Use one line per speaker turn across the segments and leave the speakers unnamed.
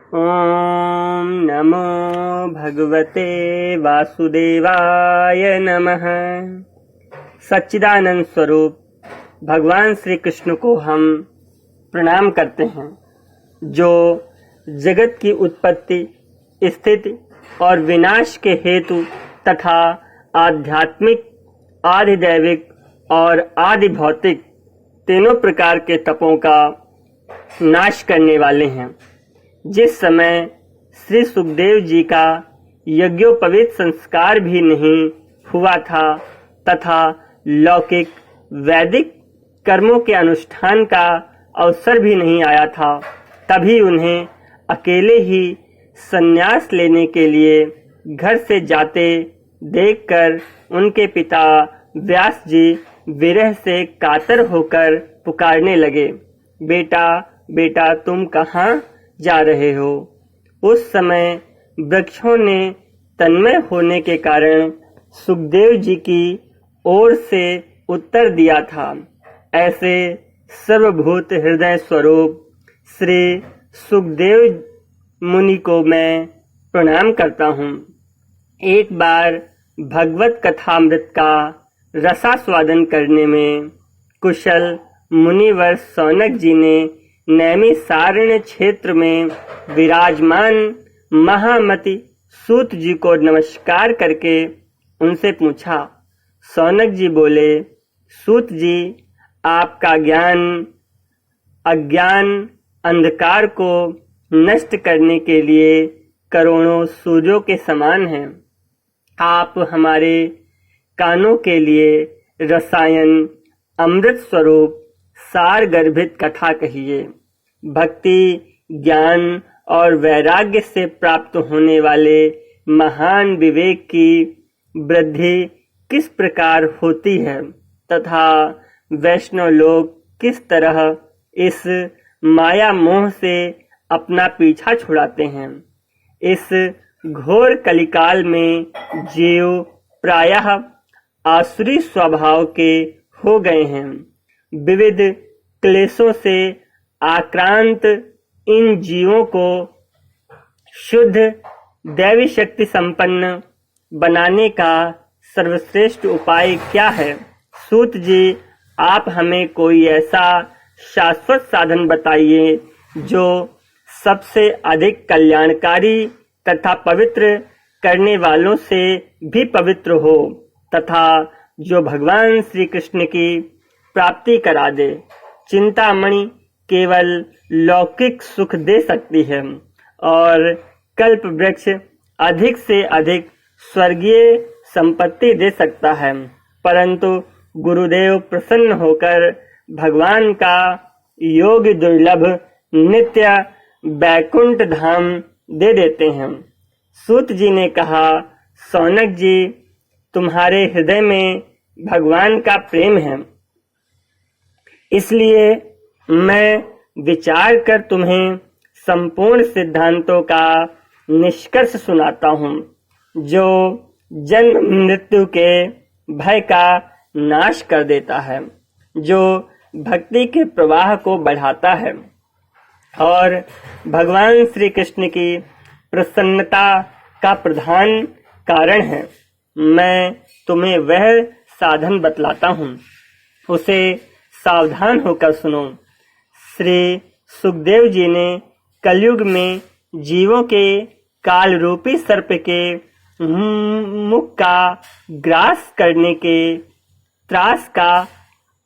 ओम नमो भगवते वासुदेवाय नमः। सच्चिदानंद स्वरूप भगवान श्री कृष्ण को हम प्रणाम करते हैं, जो जगत की उत्पत्ति, स्थिति और विनाश के हेतु तथा आध्यात्मिक, आधिदैविक और आदि भौतिक तीनों प्रकार के तपों का नाश करने वाले हैं। जिस समय श्री सुखदेव जी का यज्ञोपवीत संस्कार भी नहीं हुआ था तथा लौकिक वैदिक कर्मों के अनुष्ठान का अवसर भी नहीं आया था, तभी उन्हें अकेले ही संन्यास लेने के लिए घर से जाते देखकर उनके पिता व्यास जी विरह से कातर होकर पुकारने लगे, बेटा बेटा तुम कहाँ जा रहे हो। उस समय वृक्षों ने तन्मय होने के कारण सुखदेव जी की ओर से उत्तर दिया था। ऐसे सर्वभूत हृदय स्वरूप श्री सुखदेव मुनि को मैं प्रणाम करता हूँ। एक बार भगवत कथामृत का रसास्वादन करने में कुशल मुनिवर सौनक जी ने नैमिषारण्य क्षेत्र में विराजमान महामति सूत जी को नमस्कार करके उनसे पूछा। सौनक जी बोले, सूत जी, आपका ज्ञान अज्ञान अंधकार को नष्ट करने के लिए करोड़ों सूर्यों के समान है। आप हमारे कानों के लिए रसायन अमृत स्वरूप सार गर्भित कथा कहिए। भक्ति, ज्ञान और वैराग्य से प्राप्त होने वाले महान विवेक की वृद्धि किस प्रकार होती है तथा वैष्णव लोग किस तरह इस माया मोह से अपना पीछा छुड़ाते हैं। इस घोर कलिकाल में जीव प्रायः आसुरी स्वभाव के हो गए हैं। विविध क्लेशों से आक्रांत इन जीवों को शुद्ध दैवी शक्ति संपन्न बनाने का सर्वश्रेष्ठ उपाय क्या है। सूत जी, आप हमें कोई ऐसा शाश्वत साधन बताइए जो सबसे अधिक कल्याणकारी तथा पवित्र करने वालों से भी पवित्र हो तथा जो भगवान श्री कृष्ण की प्राप्ति करा दे। चिंतामणि केवल लौकिक सुख दे सकती है और कल्प वृक्ष अधिक से अधिक स्वर्गीय संपत्ति दे सकता है, परंतु गुरुदेव प्रसन्न होकर भगवान का योग दुर्लभ नित्य बैकुंठ धाम दे देते हैं। सूत जी ने कहा, सौनक जी, तुम्हारे हृदय में भगवान का प्रेम है, इसलिए मैं विचार कर तुम्हें संपूर्ण सिद्धांतों का निष्कर्ष सुनाता हूँ, जो जन्म मृत्यु के भय का नाश कर देता है, जो भक्ति के प्रवाह को बढ़ाता है और भगवान श्री कृष्ण की प्रसन्नता का प्रधान कारण है। मैं तुम्हें वह साधन बतलाता हूँ, उसे सावधान होकर सुनो। श्री सुखदेव जी ने कलयुग में जीवों के काल रूपी सर्प के मुख का ग्रास करने के त्रास का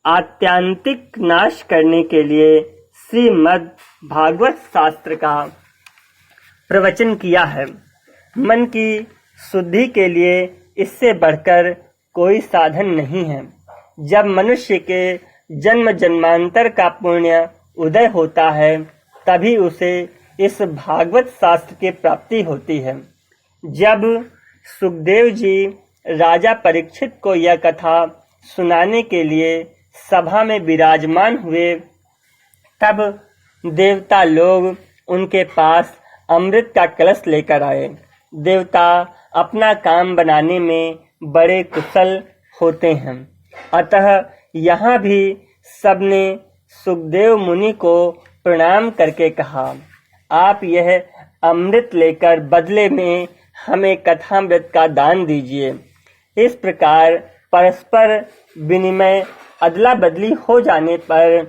आत्यांतिक नाश करने के लिए श्रीमद् भागवत शास्त्र का प्रवचन किया है। मन की शुद्धि के लिए इससे बढ़कर कोई साधन नहीं है। जब मनुष्य के जन्म जन्मांतर का पुण्य उदय होता है, तभी उसे इस भागवत शास्त्र की प्राप्ति होती है। जब सुखदेव जी राजा परीक्षित को यह कथा सुनाने के लिए सभा में विराजमान हुए, तब देवता लोग उनके पास अमृत का कलश लेकर आए। देवता अपना काम बनाने में बड़े कुशल होते हैं, अतः यहाँ भी सबने सुखदेव मुनि को प्रणाम करके कहा, आप यह अमृत लेकर बदले में हमें कथामृत का दान दीजिए। इस प्रकार परस्पर विनिमय अदला बदली हो जाने पर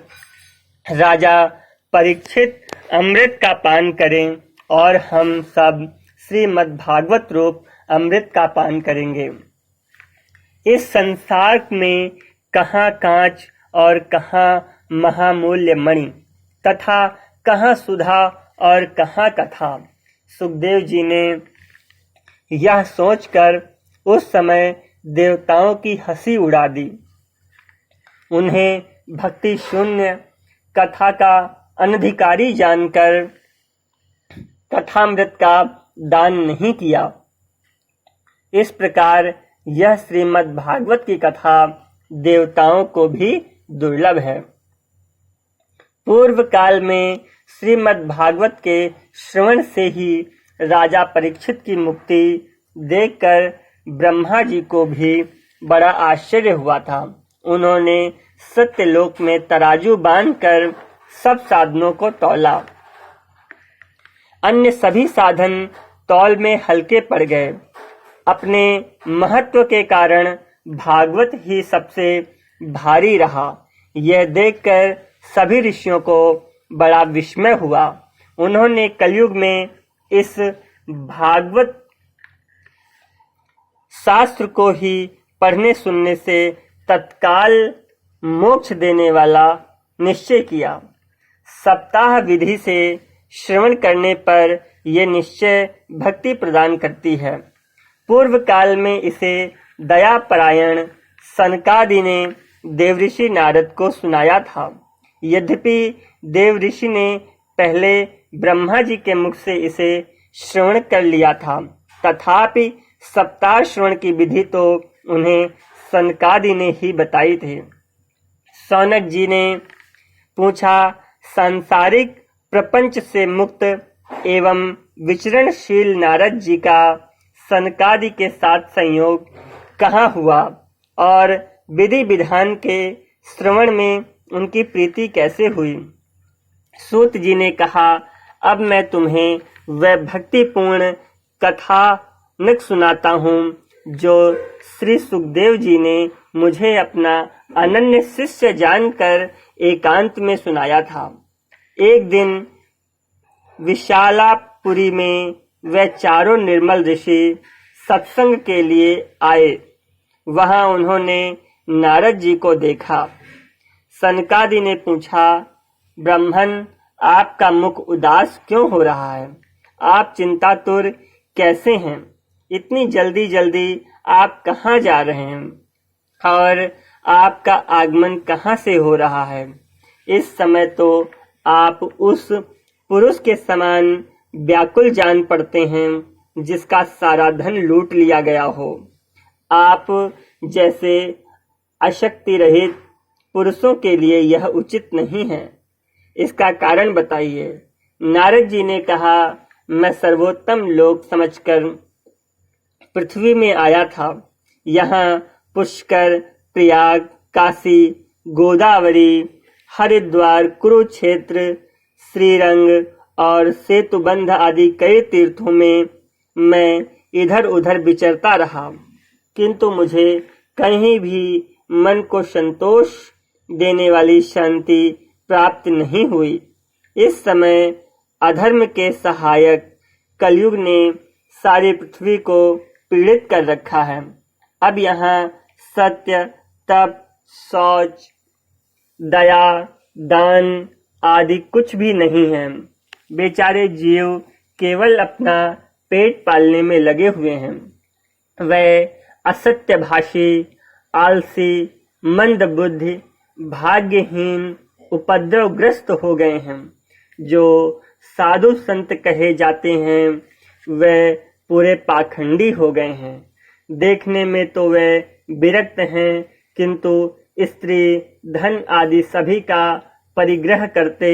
राजा परीक्षित अमृत का पान करें और हम सब श्रीमद् भागवत रूप अमृत का पान करेंगे। इस संसार में कहाँ कांच और कहाँ महामूल्य मणि तथा कहाँ सुधा और कहाँ कथा। सुखदेव जी ने यह सोचकर उस समय देवताओं की हंसी उड़ा दी। उन्हें भक्ति शून्य कथा का अनधिकारी जानकर कथामृत का दान नहीं किया। इस प्रकार यह श्रीमद् भागवत की कथा देवताओं को भी दुर्लभ है। पूर्व काल में श्रीमद् भागवत के श्रवण से ही राजा परीक्षित की मुक्ति देखकर ब्रह्मा जी को भी बड़ा आश्चर्य हुआ था। उन्होंने सत्यलोक में तराजू बांधकर सब साधनों को तौला। अन्य सभी साधन तौल में हल्के पड़ गए। अपने महत्व के कारण भागवत ही सबसे भारी रहा। यह देखकर सभी ऋषियों को बड़ा विस्मय हुआ। उन्होंने कलयुग में इस भागवत शास्त्र को ही पढ़ने सुनने से तत्काल मोक्ष देने वाला निश्चय किया। सप्ताह विधि से श्रवण करने पर यह निश्चय भक्ति प्रदान करती है। पूर्व काल में इसे दयापरायण सनकादि ने देवऋषि नारद को सुनाया था। यद्यपि देवऋषि ने पहले ब्रह्मा जी के मुख से इसे श्रवण कर लिया था, तथापि सप्ताह श्रवण की विधि तो उन्हें सनकादि ने ही बताई थी। सौनक जी ने पूछा, सांसारिक प्रपंच से मुक्त एवं विचरणशील नारद जी का सनकादि के साथ संयोग कहाँ हुआ और विधि विधान के श्रवण में उनकी प्रीति कैसे हुई। सूत जी ने कहा, अब मैं तुम्हें वह भक्तिपूर्ण कथानक सुनाता हूँ जो श्री सुखदेव जी ने मुझे अपना अनन्य शिष्य जानकर एकांत में सुनाया था। एक दिन विशालापुरी में वह चारों निर्मल ऋषि सत्संग के लिए आए। वहां उन्होंने नारद जी को देखा। सनकादि ने पूछा, ब्राह्मण, आपका मुख उदास क्यों हो रहा है? आप चिंतातुर कैसे हैं? इतनी जल्दी जल्दी आप कहाँ जा रहे हैं और आपका आगमन कहाँ से हो रहा है? इस समय तो आप उस पुरुष के समान व्याकुल जान पड़ते हैं जिसका सारा धन लूट लिया गया हो। आप जैसे अशक्ति रहित पुरुषों के लिए यह उचित नहीं है। इसका कारण बताइए। नारद जी ने कहा, मैं सर्वोत्तम लोक समझकर पृथ्वी में आया था। यहाँ पुष्कर, प्रयाग, काशी, गोदावरी, हरिद्वार, कुरुक्षेत्र, श्रीरंग और सेतुबंध आदि कई तीर्थों में मैं इधर उधर विचरता रहा, किंतु मुझे कहीं भी मन को संतोष देने वाली शांति प्राप्त नहीं हुई। इस समय अधर्म के सहायक कलयुग ने सारी पृथ्वी को पीड़ित कर रखा है। अब यहाँ सत्य, तप, शौच, दया, दान आदि कुछ भी नहीं है। बेचारे जीव केवल अपना पेट पालने में लगे हुए हैं। वे असत्यभाषी, आलसी, मंदबुद्धि, भाग्यहीन, उपद्रवग्रस्त हो गए हैं। जो साधु संत कहे जाते हैं वे पूरे पाखंडी हो गए हैं। देखने में तो वे विरक्त हैं, किंतु स्त्री, धन आदि सभी का परिग्रह करते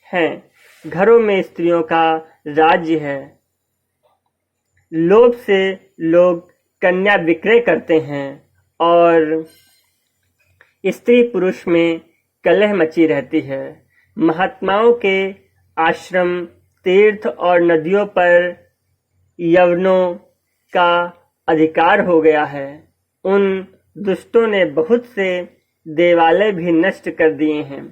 हैं। घरों में स्त्रियों का राज्य है। लोभ से लोग कन्या विक्रय करते हैं और स्त्री पुरुष में कलह मची रहती है। महात्माओं के आश्रम, तीर्थ और नदियों पर यवनों का अधिकार हो गया है। उन दुष्टों ने बहुत से देवालय भी नष्ट कर दिए हैं।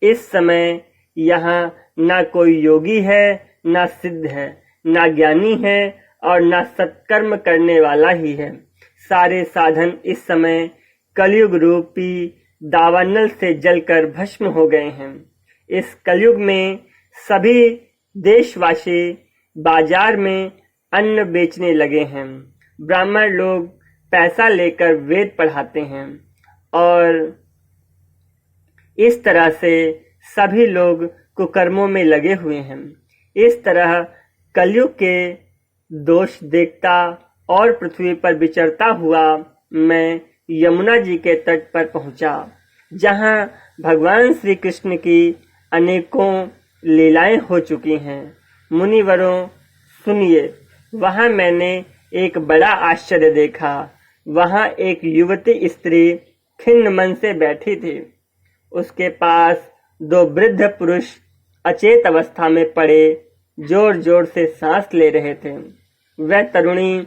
इस समय यहाँ ना कोई योगी है, ना सिद्ध है, ना ज्ञानी है और ना सत्कर्म करने वाला ही है। सारे साधन इस समय कलयुग रूपी दावानल से जलकर भस्म हो गए हैं। इस कलयुग में सभी देशवासी बाजार में अन्न बेचने लगे हैं। ब्राह्मण लोग पैसा लेकर वेद पढ़ाते हैं और इस तरह से सभी लोग कुकर्मों में लगे हुए हैं। इस तरह कलयुग के दोष देखता और पृथ्वी पर विचरता हुआ मैं यमुना जी के तट पर पहुंचा, जहां भगवान श्री कृष्ण की अनेकों लीलाएं हो चुकी हैं। मुनिवरों सुनिए, वहां मैंने एक बड़ा आश्चर्य देखा। वहां एक युवती स्त्री खिन्न मन से बैठी थी। उसके पास दो वृद्ध पुरुष अचेत अवस्था में पड़े जोर जोर से सांस ले रहे थे। वह तरुणी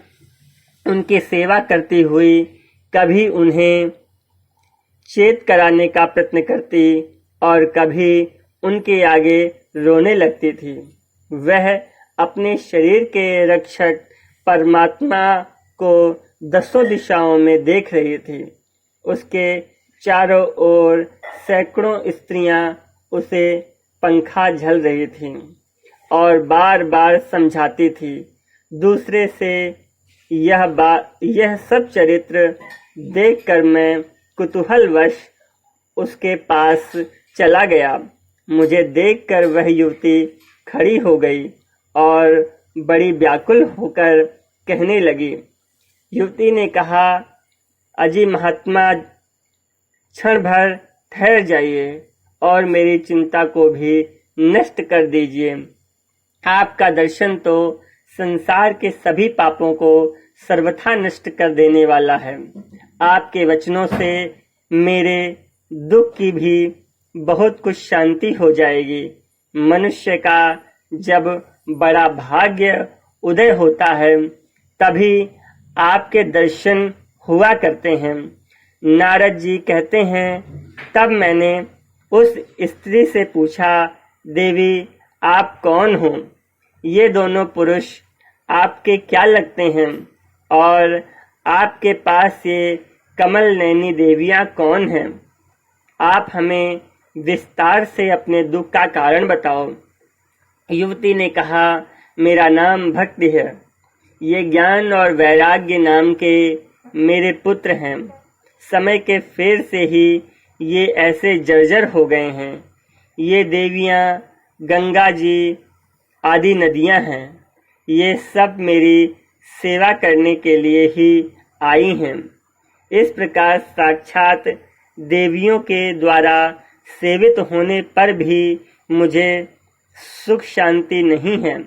उनकी सेवा करती हुई कभी उन्हें चेत कराने का प्रयत्न करती और कभी उनके आगे रोने लगती थी। वह अपने शरीर के रक्षक परमात्मा को दसों दिशाओं में देख रही थी। उसके चारों ओर सैकड़ों स्त्रियां उसे पंखा झल रही थीं और बार बार समझाती थी। दूसरे से यह सब चरित्र देखकर मैं कुतूहलवश उसके पास चला गया। मुझे देखकर वह युवती खड़ी हो गई और बड़ी व्याकुल होकर कहने लगी। युवती ने कहा, अजी महात्मा, क्षण भर ठहर जाइए और मेरी चिंता को भी नष्ट कर दीजिए। आपका दर्शन तो संसार के सभी पापों को सर्वथा नष्ट कर देने वाला है। आपके वचनों से मेरे दुख की भी बहुत कुछ शांति हो जाएगी। मनुष्य का जब बड़ा भाग्य उदय होता है तभी आपके दर्शन हुआ करते हैं। नारद जी कहते हैं, तब मैंने उस स्त्री से पूछा, देवी आप कौन हो? ये दोनों पुरुष आपके क्या लगते हैं और आपके पास ये कमल नैनी देवियां कौन हैं? आप हमें विस्तार से अपने दुख का कारण बताओ। युवती ने कहा, मेरा नाम भक्ति है। ये ज्ञान और वैराग्य नाम के मेरे पुत्र हैं। समय के फेर से ही ये ऐसे जर्जर हो गए हैं। ये देवियां गंगा जी आदि नदियां हैं। ये सब मेरी सेवा करने के लिए ही आई हैं। इस प्रकार साक्षात देवियों के द्वारा सेवित होने पर भी मुझे सुख शांति नहीं है।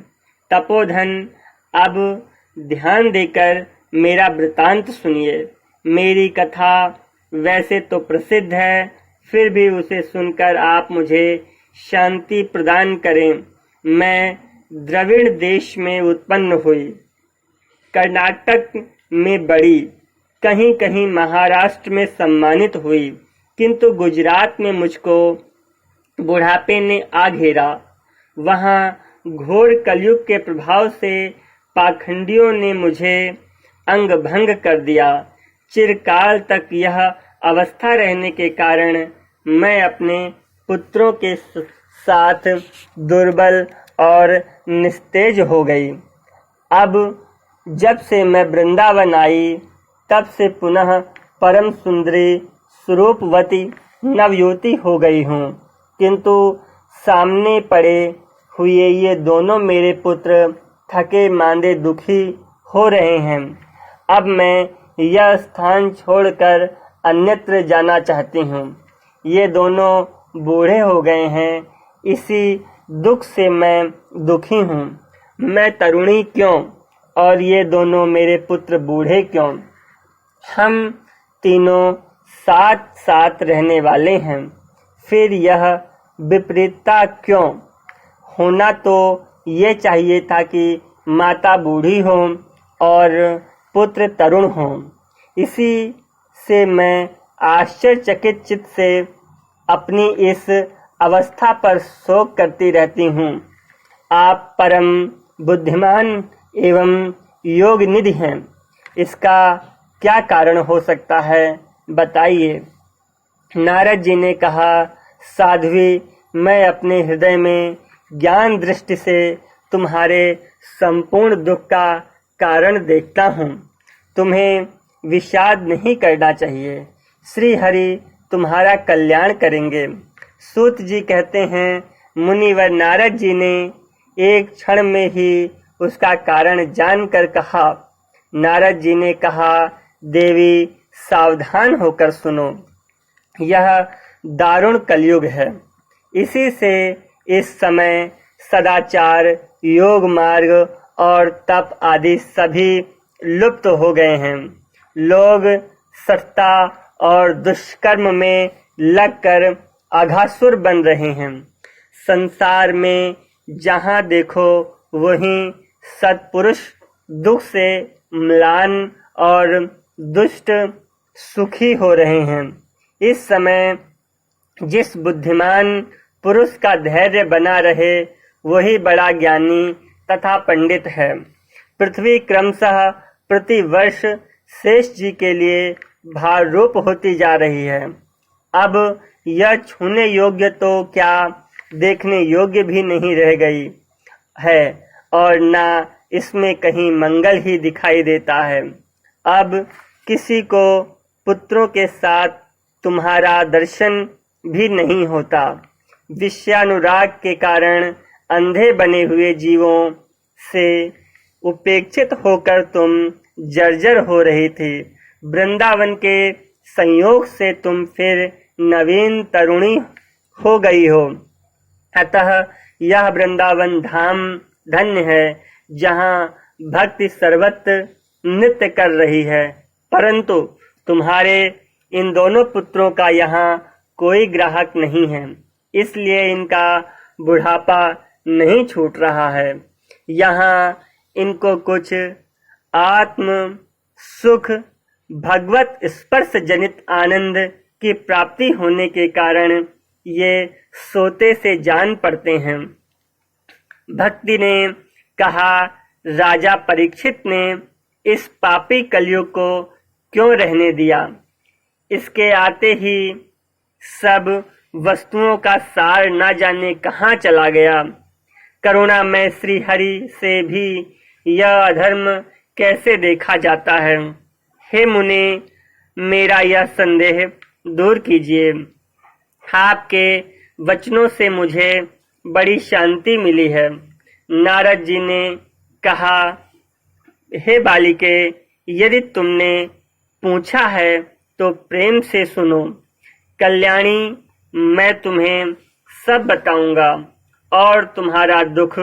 तपोधन, अब ध्यान देकर मेरा वृतांत सुनिए। मेरी कथा वैसे तो प्रसिद्ध है, फिर भी उसे सुनकर आप मुझे शांति प्रदान करें। मैं द्रविड़ देश में उत्पन्न हुई, कर्नाटक में बड़ी, कहीं कहीं महाराष्ट्र में सम्मानित हुई, किंतु गुजरात में मुझको बुढ़ापे ने आ घेरा। वहां घोर कलयुग के प्रभाव से पाखंडियों ने मुझे अंग भंग कर दिया। चिरकाल तक यह अवस्था रहने के कारण मैं अपने पुत्रों के साथ दुर्बल और निस्तेज हो गई। अब जब से मैं वृंदावन आई, तब से पुनः परम सुंदरी स्वरूपवती नवयुवती हो गई हूँ, किंतु सामने पड़े हुए ये दोनों मेरे पुत्र थके मांदे दुखी हो रहे हैं। अब मैं यह स्थान छोड़कर अन्यत्र जाना चाहती हूँ। ये दोनों बूढ़े हो गए हैं, इसी दुख से मैं दुखी हूँ। मैं तरुणी क्यों और ये दोनों मेरे पुत्र बूढ़े क्यों? हम तीनों साथ साथ रहने वाले हैं, फिर यह विपरीतता क्यों? होना तो ये चाहिए था कि माता बूढ़ी हो और पुत्र तरुण हो। इसी से मैं आश्चर्यचकित चित्त से अपनी इस अवस्था पर शोक करती रहती हूँ। आप परम बुद्धिमान एवं योग निधि हैं, इसका क्या कारण हो सकता है, बताइए। नारद जी ने कहा, साध्वी, मैं अपने हृदय में ज्ञान दृष्टि से तुम्हारे संपूर्ण दुख का कारण देखता हूँ। तुम्हें विषाद नहीं करना चाहिए। श्री हरि तुम्हारा कल्याण करेंगे। सूत जी कहते हैं, मुनिवर नारद जी ने एक क्षण में ही उसका कारण जानकर कहा। नारद जी ने कहा, देवी सावधान होकर सुनो, यह दारुण कलयुग है। इसी से इस समय सदाचार, योग मार्ग और तप आदि सभी लुप्त हो गए हैं। लोग सत्ता और दुष्कर्म में लगकर अघासुर बन रहे हैं। संसार में जहाँ देखो वहीं सत्पुरुष दुख से म्लान और दुष्ट सुखी हो रहे हैं। इस समय जिस बुद्धिमान पुरुष का धैर्य बना रहे वही बड़ा ज्ञानी तथा पंडित है। पृथ्वी क्रमशः प्रति वर्ष शेष जी के लिए भार रूप होती जा रही है। अब यह छूने योग्य तो क्या, देखने योग्य भी नहीं रह गई है और ना इसमें कहीं मंगल ही दिखाई देता है। अब किसी को पुत्रों के साथ तुम्हारा दर्शन भी नहीं होता। विषयानुराग के कारण अंधे बने हुए जीवों से उपेक्षित होकर तुम जर्जर हो रही थी। वृंदावन के संयोग से तुम फिर नवीन तरुणी हो गई हो। अतः यह वृंदावन धाम धन्य है, जहाँ भक्ति सर्वत्र नृत्य कर रही है। परंतु तुम्हारे इन दोनों पुत्रों का यहाँ कोई ग्राहक नहीं है, इसलिए इनका बुढ़ापा नहीं छूट रहा है। यहाँ इनको कुछ आत्म सुख, भगवत स्पर्श जनित आनंद की प्राप्ति होने के कारण ये सोते से जान पड़ते हैं। भक्ति ने कहा, राजा परीक्षित ने इस पापी कलयुग को क्यों रहने दिया? इसके आते ही सब वस्तुओं का सार न जाने कहाँ चला गया। करुणा में श्री हरि से भी यह अधर्म कैसे देखा जाता है? हे मुनि, मेरा यह संदेह दूर कीजिए। आपके वचनों से मुझे बड़ी शांति मिली है। नारद जी ने कहा, हे बालिके, यदि तुमने पूछा है तो प्रेम से सुनो। कल्याणी, मैं तुम्हें सब बताऊंगा और तुम्हारा दुख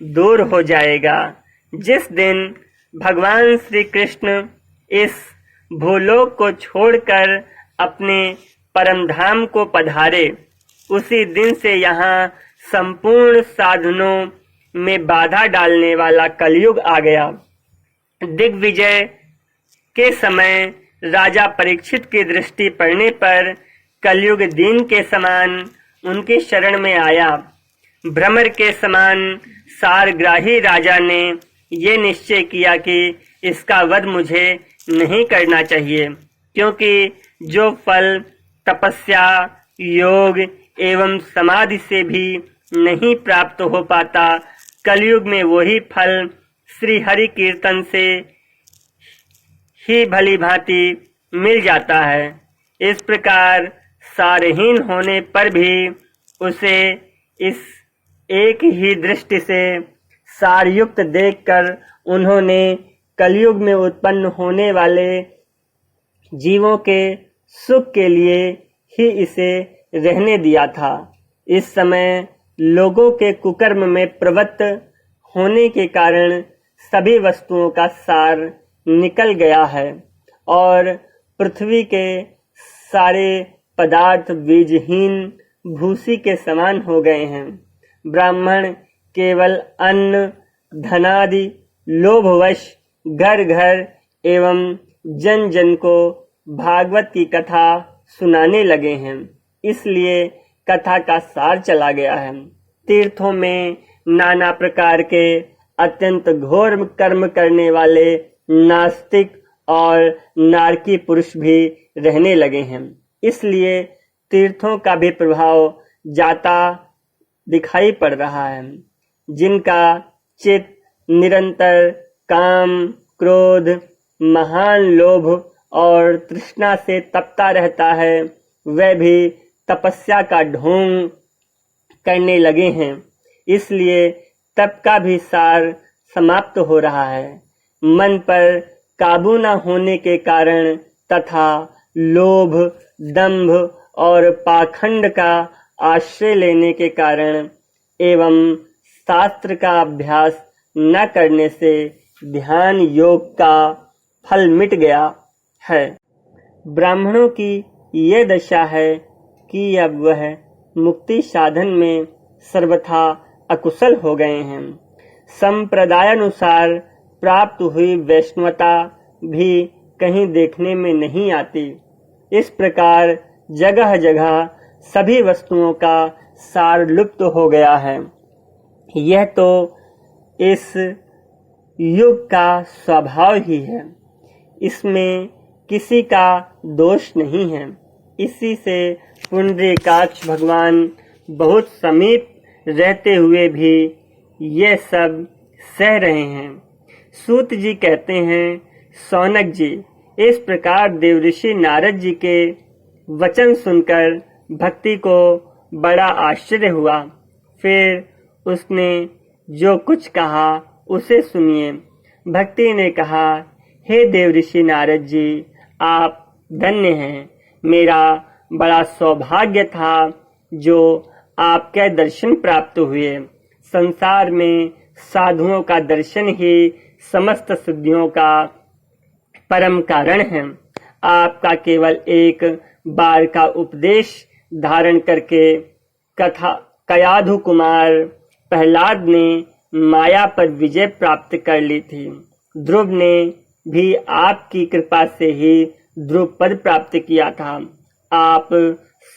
दूर हो जाएगा। जिस दिन भगवान श्री कृष्ण इस भूलोक को छोड़कर अपने परम धाम को पधारे, उसी दिन से यहाँ संपूर्ण साधनों में बाधा डालने वाला कलयुग आ गया। दिग्विजय के समय राजा परीक्षित की दृष्टि पड़ने पर कलयुग दीन के समान उनकी शरण में आया। भ्रमर के समान सारग्राही राजा ने ये निश्चय किया कि इसका वध मुझे नहीं करना चाहिए, क्योंकि जो फल तपस्या, योग एवं समाधि से भी नहीं प्राप्त हो पाता, कलयुग में वही फल श्री हरि कीर्तन से ही भली भांति मिल जाता है। इस प्रकार सारहीन होने पर भी उसे इस एक ही दृष्टि से सारयुक्त देखकर उन्होंने कलयुग में उत्पन्न होने वाले जीवों के सुख के लिए ही इसे रहने दिया था। इस समय लोगों के कुकर्म में प्रवृत्त होने के कारण सभी वस्तुओं का सार निकल गया है और पृथ्वी के सारे पदार्थ बीजहीन भूसी के समान हो गए हैं। ब्राह्मण केवल अन्न धनादि लोभवश घर घर एवं जन जन को भागवत की कथा सुनाने लगे हैं। इसलिए कथा का सार चला गया है। तीर्थों में नाना प्रकार के अत्यंत घोर कर्म करने वाले नास्तिक और नारकी पुरुष भी रहने लगे हैं। इसलिए तीर्थों का भी प्रभाव जाता दिखाई पड़ रहा है। जिनका चित्त निरंतर काम, क्रोध, महान लोभ और तृष्णा से तपता रहता है, वह भी तपस्या का ढोंग करने लगे हैं। इसलिए तप का भी सार समाप्त हो रहा है। मन पर काबू न होने के कारण तथा लोभ, दंभ और पाखंड का आश्रय लेने के कारण एवं शास्त्र का अभ्यास न करने से ध्यान योग का फल मिट गया है। ब्राह्मणों की ये दशा है कि अब वह मुक्ति साधन में सर्वथा अकुशल हो गए हैं। संप्रदायानुसार प्राप्त हुई वैष्णवता भी कहीं देखने में नहीं आती। इस प्रकार जगह जगह सभी वस्तुओं का सार लुप्त हो गया है। यह तो इस युग का स्वभाव ही है। इसमें किसी का दोष नहीं है। इसी से पुंडरीकाक्ष भगवान बहुत समीप रहते हुए भी ये सब सह रहे हैं। सूत जी कहते हैं, सौनक जी, इस प्रकार देवऋषि नारद जी के वचन सुनकर भक्ति को बड़ा आश्चर्य हुआ। फिर उसने जो कुछ कहा उसे सुनिए। भक्ति ने कहा, हे देवऋषि नारद जी, आप धन्य हैं। मेरा बड़ा सौभाग्य था जो आपके दर्शन प्राप्त हुए। संसार में साधुओं का दर्शन ही समस्त सिद्धियों का परम कारण है। आपका केवल एक बार का उपदेश धारण करके कयाधु कुमार प्रहलाद ने माया पर विजय प्राप्त कर ली थी। ध्रुव ने भी आपकी कृपा से ही ध्रुव पद प्राप्त किया था। आप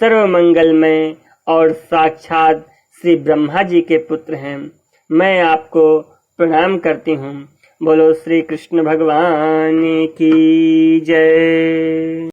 सर्वमंगलमय और साक्षात श्री ब्रह्मा जी के पुत्र हैं। मैं आपको प्रणाम करती हूँ। बोलो श्री कृष्ण भगवान की जय।